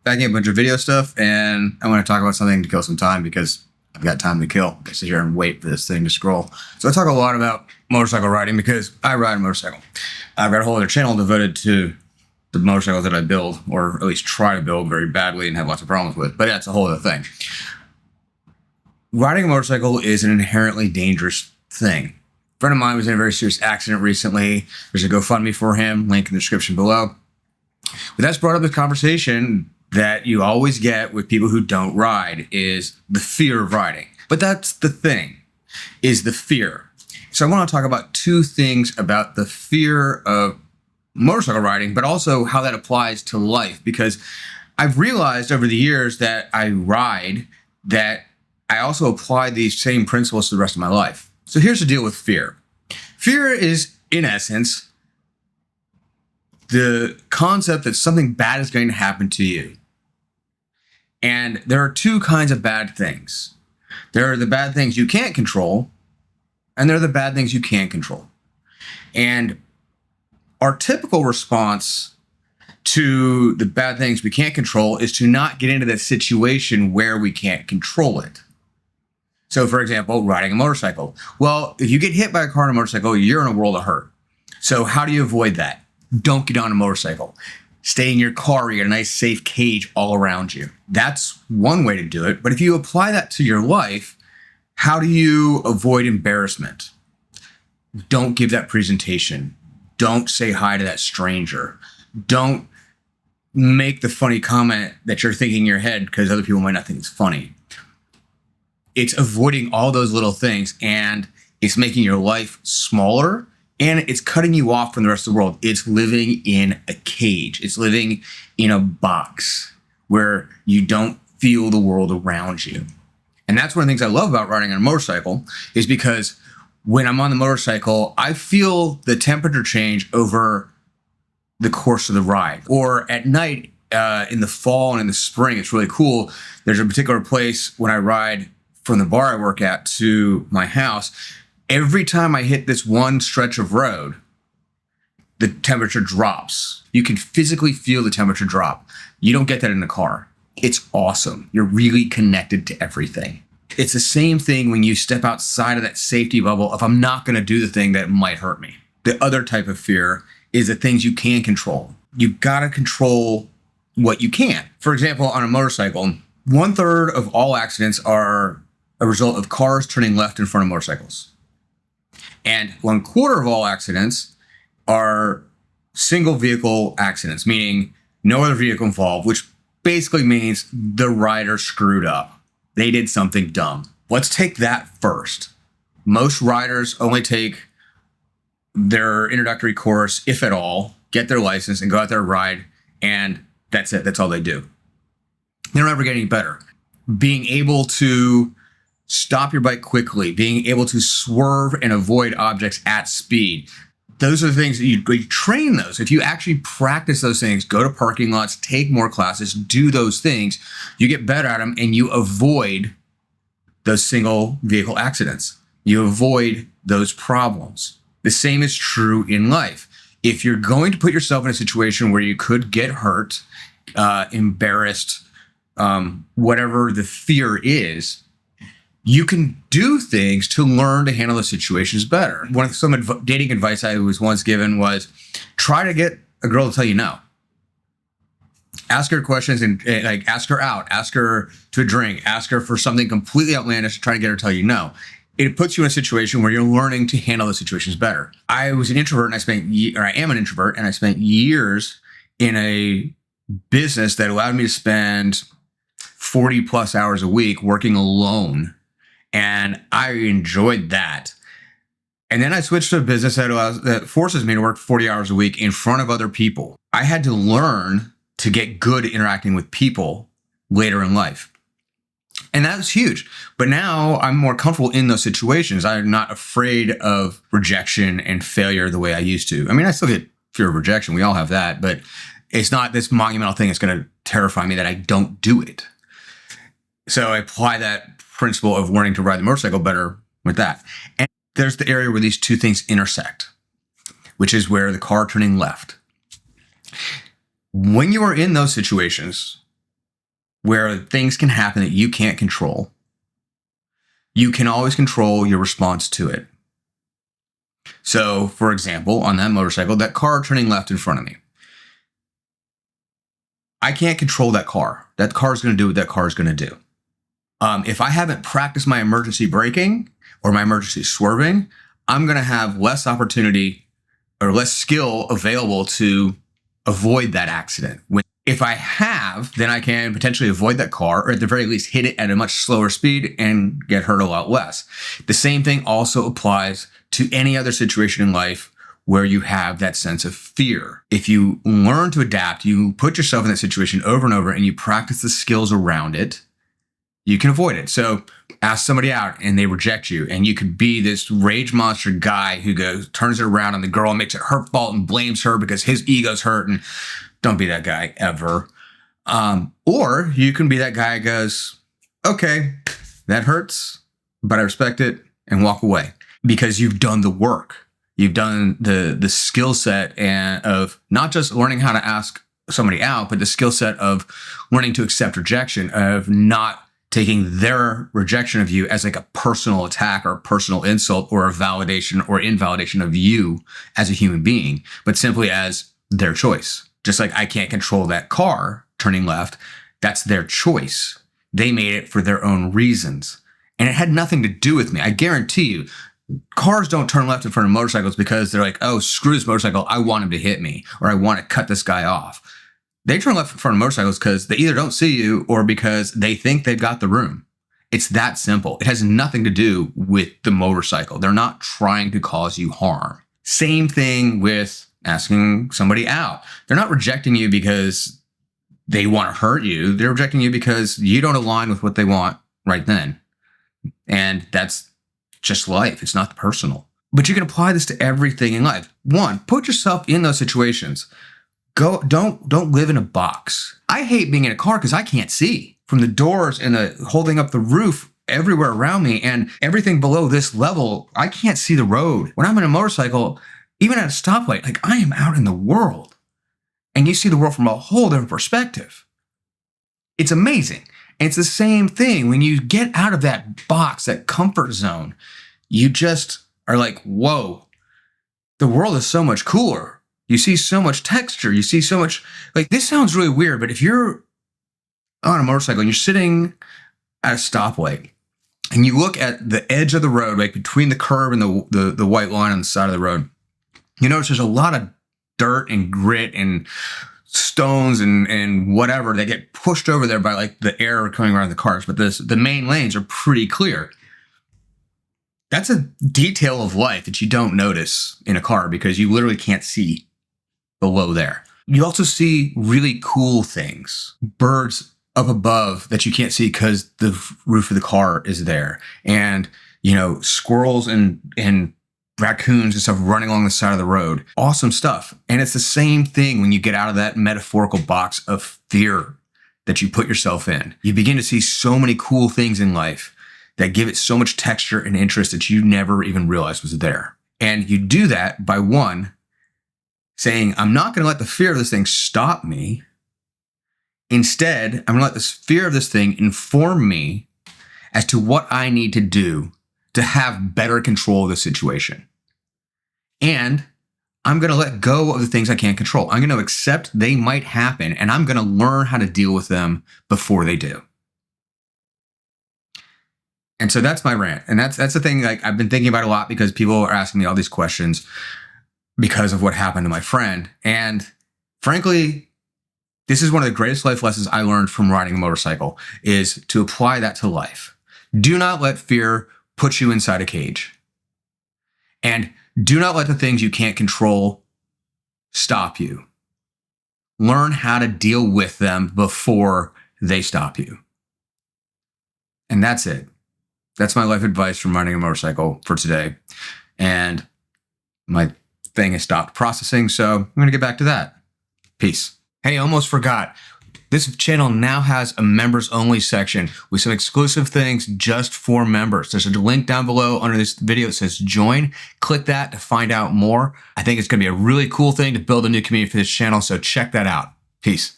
backing up a bunch of video stuff, and I want to talk about something to kill some time because I've got time to kill. I sit here and wait for this thing to scroll. So I talk a lot about motorcycle riding because I ride a motorcycle. I've got a whole other channel devoted to the motorcycles that I build, or at least try to build very badly and have lots of problems with. But that's a whole other thing. Riding a motorcycle is an inherently dangerous thing. A friend of mine was in a very serious accident recently. There's a GoFundMe for him, link in the description below. But that's brought up this conversation that you always get with people who don't ride, is the fear of riding. But that's the thing, is the fear. So I want to talk about two things about the fear of motorcycle riding, but also how that applies to life, because I've realized over the years that I ride that I also apply these same principles to the rest of my life. So here's the deal with fear. Fear is, in essence, the concept that something bad is going to happen to you. And there are two kinds of bad things. There are the bad things you can't control, and there are the bad things you can control. And our typical response to the bad things we can't control is to not get into that situation where we can't control it. So, for example, riding a motorcycle. Well, if you get hit by a car on a motorcycle, you're in a world of hurt. So how do you avoid that? Don't get on a motorcycle. Stay in your car. You got a nice safe cage all around you. That's one way to do it. But if you apply that to your life, how do you avoid embarrassment? Don't give that presentation. Don't say hi to that stranger. Don't make the funny comment that you're thinking in your head because other people might not think it's funny. It's avoiding all those little things, and it's making your life smaller, and it's cutting you off from the rest of the world. It's living in a cage. It's living in a box where you don't feel the world around you. And that's one of the things I love about riding on a motorcycle, is because when I'm on the motorcycle, I feel the temperature change over the course of the ride. Or at night, in the fall and in the spring, it's really cool. There's a particular place when I ride from the bar I work at to my house. Every time I hit this one stretch of road, the temperature drops. You can physically feel the temperature drop. You don't get that in a car. It's awesome. You're really connected to everything. It's the same thing when you step outside of that safety bubble of, I'm not going to do the thing that might hurt me. The other type of fear is the things you can control. You got to control what you can. For example, on a motorcycle, 1/3 of all accidents are a result of cars turning left in front of motorcycles. And 1/4 of all accidents are single vehicle accidents, meaning no other vehicle involved, which basically means the rider screwed up. They did something dumb. Let's take that first. Most riders only take their introductory course, if at all, get their license and go out there and ride, and that's it. That's all they do. They don't ever get any better. Being able to stop your bike quickly, being able to swerve and avoid objects at speed. Those are the things that you train those. If you actually practice those things, go to parking lots, take more classes, do those things, you get better at them and you avoid those single vehicle accidents. You avoid those problems. The same is true in life. If you're going to put yourself in a situation where you could get hurt, embarrassed, whatever the fear is, you can do things to learn to handle the situations better. Some dating advice I was once given was, try to get a girl to tell you no. Ask her questions and like ask her out, ask her to a drink, ask her for something completely outlandish to try to get her to tell you no. It puts you in a situation where you're learning to handle the situations better. I was an introvert and I am an introvert, and I spent years in a business that allowed me to spend 40 plus hours a week working alone. And I enjoyed that. And then I switched to a business that forces me to work 40 hours a week in front of other people. I had to learn to get good at interacting with people later in life. And that was huge. But now I'm more comfortable in those situations. I'm not afraid of rejection and failure the way I used to. I mean, I still get fear of rejection. We all have that. But it's not this monumental thing that's going to terrify me that I don't do it. So I apply that principle of learning to ride the motorcycle better with that. And there's the area where these two things intersect, which is where the car turning left. When you are in those situations, where things can happen that you can't control, you can always control your response to it. So, for example, on that motorcycle, that car turning left in front of me. I can't control that car. That car is going to do what that car is going to do. If I haven't practiced my emergency braking or my emergency swerving, I'm going to have less opportunity or less skill available to avoid that accident. If I have, then I can potentially avoid that car, or at the very least hit it at a much slower speed and get hurt a lot less. The same thing also applies to any other situation in life where you have that sense of fear. If you learn to adapt, you put yourself in that situation over and over and you practice the skills around it, you can avoid it. So ask somebody out and they reject you, and you could be this rage monster guy who turns it around on the girl and makes it her fault and blames her because his ego's hurt. And don't be that guy ever. Or you can be that guy who goes, okay, that hurts, but I respect it, and walk away because you've done the work. You've done the skill set of not just learning how to ask somebody out, but the skill set of learning to accept rejection, of not taking their rejection of you as like a personal attack or a personal insult or a validation or invalidation of you as a human being, but simply as their choice. Just like I can't control that car turning left, that's their choice. They made it for their own reasons. And it had nothing to do with me. I guarantee you, cars don't turn left in front of motorcycles because they're like, oh, screw this motorcycle, I want him to hit me, or I want to cut this guy off. They turn left in front of motorcycles because they either don't see you or because they think they've got the room. It's that simple. It has nothing to do with the motorcycle. They're not trying to cause you harm. Same thing with asking somebody out. They're not rejecting you because they want to hurt you. They're rejecting you because you don't align with what they want right then. And that's just life. It's not personal. But you can apply this to everything in life. One, put yourself in those situations. Don't live in a box. I hate being in a car because I can't see from the doors and the holding up the roof everywhere around me and everything below this level. I can't see the road. When I'm in a motorcycle, even at a stoplight, like I am out in the world and you see the world from a whole different perspective. It's amazing. And it's the same thing when you get out of that box, that comfort zone, you just are like, whoa, the world is so much cooler. You see so much texture. You see so much, like, this sounds really weird, but if you're on a motorcycle and you're sitting at a stoplight and you look at the edge of the road, like between the curb and the white line on the side of the road, you notice there's a lot of dirt and grit and stones and whatever that get pushed over there by like the air coming around the cars. But the main lanes are pretty clear. That's a detail of life that you don't notice in a car because you literally can't see below there. You also see really cool things, birds up above that you can't see because the roof of the car is there. And, squirrels and raccoons and stuff running along the side of the road. Awesome stuff. And it's the same thing when you get out of that metaphorical box of fear that you put yourself in. You begin to see so many cool things in life that give it so much texture and interest that you never even realized was there. And you do that by one, saying, I'm not going to let the fear of this thing stop me. Instead, I'm going to let this fear of this thing inform me as to what I need to do to have better control of the situation. And I'm going to let go of the things I can't control. I'm going to accept they might happen, and I'm going to learn how to deal with them before they do. And so that's my rant. And that's the thing, like, I've been thinking about a lot because people are asking me all these questions because of what happened to my friend. And frankly, this is one of the greatest life lessons I learned from riding a motorcycle, is to apply that to life. Do not let fear put you inside a cage. And do not let the things you can't control stop you. Learn how to deal with them before they stop you. And that's it. That's my life advice from riding a motorcycle for today. And my thing has stopped processing, so I'm going to get back to that. Peace. Hey, almost forgot. This channel now has a members only section with some exclusive things just for members. There's a link down below under this video that says join. Click that to find out more. I think it's going to be a really cool thing to build a new community for this channel, so check that out. Peace.